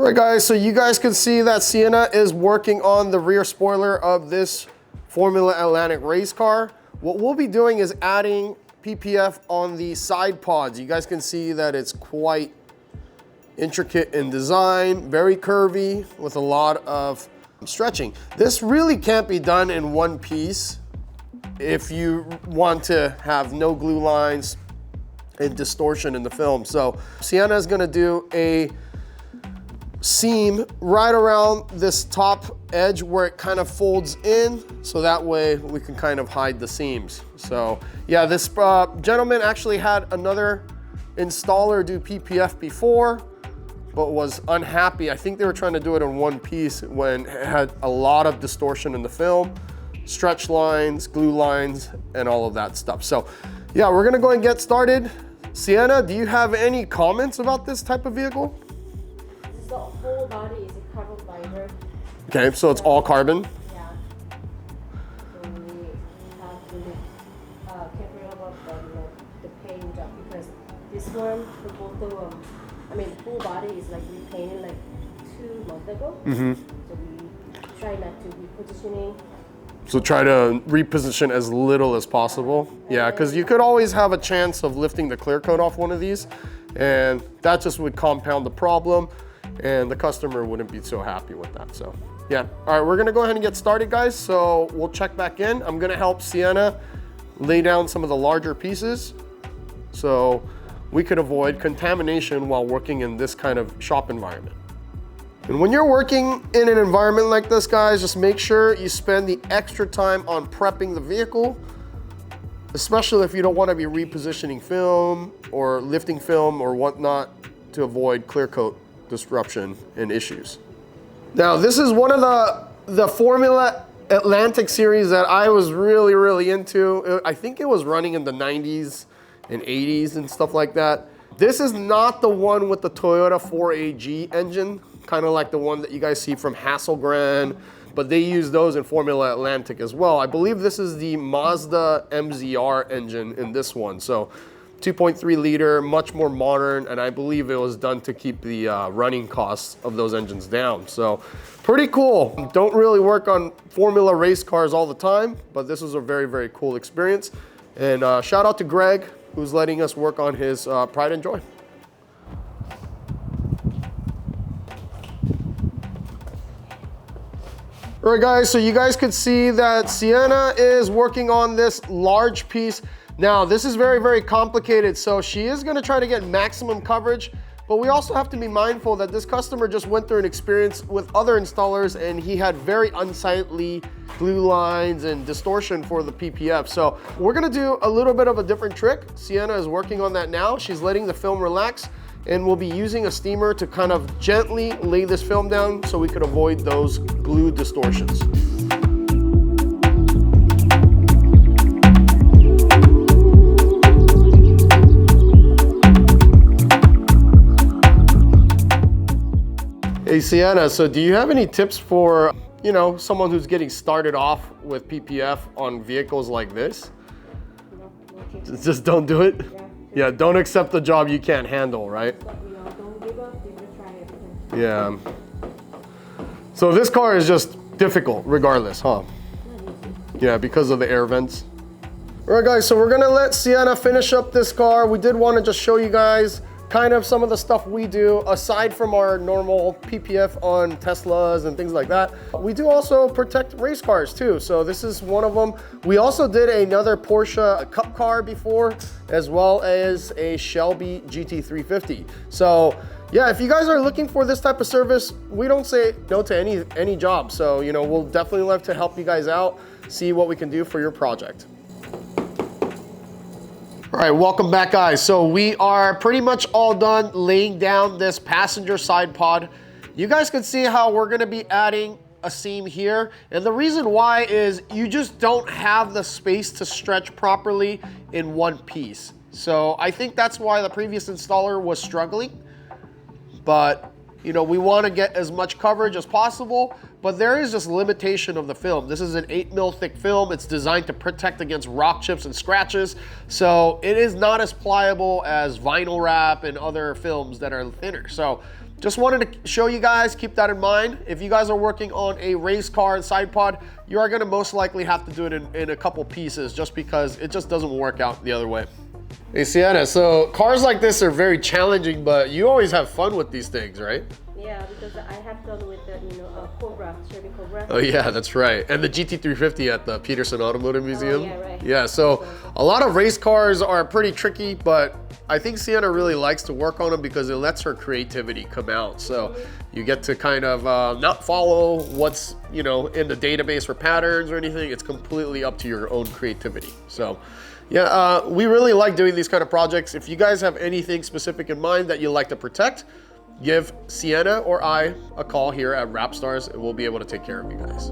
All right guys, so you guys can see that Sienna is working on the rear spoiler of this Formula Atlantic race car. What we'll be doing is adding PPF on the side pods. You guys can see that it's quite intricate in design, very curvy with a lot of stretching. This really can't be done in one piece if you want to have no glue lines and distortion in the film. So Sienna is gonna do a seam right around this top edge where it kind of folds in, so that way we can kind of hide the seams. So yeah, this gentleman actually had another installer do PPF before, but was unhappy. I think they were trying to do it in one piece when it had a lot of distortion in the film, stretch lines, glue lines, and all of that stuff. So yeah, we're gonna go and get started. Sienna, do you have any comments about this type of vehicle? The whole body is a carbon fiber. Okay, so it's all carbon? Yeah. So we have to be careful about the paint job, because this one, the both of them, I mean, the whole body is like repainted like 2 months ago. Mm-hmm. So we try not to be positioning. So try to reposition as little as possible. Yeah, because you could always have a chance of lifting the clear coat off one of these, and that just would compound the problem, and the customer wouldn't be so happy with that. So yeah, all right, we're gonna go ahead and get started, guys. So we'll check back in. I'm gonna help Sienna lay down some of the larger pieces so we could avoid contamination while working in this kind of shop environment. And when you're working in an environment like this, guys, just make sure you spend the extra time on prepping the vehicle, especially if you don't want to be repositioning film or lifting film or whatnot to avoid clear coat disruption and issues. Now, this is one of the Formula Atlantic series that I was really into. I think it was running in the 90s and 80s and stuff like that. This is not the one with the Toyota 4AG engine, kind of like the one that you guys see from Hasselgren, but they use those in Formula Atlantic as well. I believe this is the Mazda MZR engine in this one. So 2.3 liter, much more modern, and I believe it was done to keep the running costs of those engines down. So pretty cool. Don't really work on Formula race cars all the time, but this was a very cool experience. And shout out to Greg, who's letting us work on his Pride and Joy. All right guys, so you guys could see that Sienna is working on this large piece. Now this is very complicated, so she is gonna try to get maximum coverage, but we also have to be mindful that this customer just went through an experience with other installers and he had very unsightly glue lines and distortion for the PPF. So we're gonna do a little bit of a different trick. Sienna is working on that now. She's letting the film relax, and we'll be using a steamer to kind of gently lay this film down so we could avoid those glue distortions. Hey Sienna, so do you have any tips for, you know, someone who's getting started off with PPF on vehicles like this? No, just don't do it? Yeah, don't accept the job you can't handle, right? Don't give up, you just try everything. Yeah. So this car is just difficult regardless, huh? Yeah, because of the air vents. All right guys, so we're gonna let Sienna finish up this car. We did want to just show you guys kind of some of the stuff we do aside from our normal PPF on Teslas and things like that. We do also protect race cars too, so this is one of them. We also did another Porsche Cup car before, as well as a Shelby GT350. So yeah, if you guys are looking for this type of service, we don't say no to any job. So, you know, we'll definitely love to help you guys out, see what we can do for your project. All right, welcome back guys. So we are pretty much all done laying down this passenger side pod. You guys can see how we're gonna be adding a seam here. And the reason why is you just don't have the space to stretch properly in one piece. So I think that's why the previous installer was struggling. But you know, we want to get as much coverage as possible, but there is just limitation of the film. This is an 8mm thick film. It's designed to protect against rock chips and scratches. So it is not as pliable as vinyl wrap and other films that are thinner. So just wanted to show you guys, keep that in mind. If you guys are working on a race car and side pod, you are gonna most likely have to do it in a couple pieces just because it just doesn't work out the other way. Hey Sienna, so cars like this are very challenging, but you always have fun with these things, right? Yeah, because I have done with the, Cobra, Chevy Cobra. Oh yeah, that's right. And the GT350 at the Peterson Automotive Museum. Oh, yeah, right. Yeah, so a lot of race cars are pretty tricky, but I think Sienna really likes to work on them because it lets her creativity come out. So you get to kind of not follow what's, in the database for patterns or anything. It's completely up to your own creativity. So yeah, we really like doing these kind of projects. If you guys have anything specific in mind that you like to protect, give Sienna or I a call here at Wrapstars and we'll be able to take care of you guys.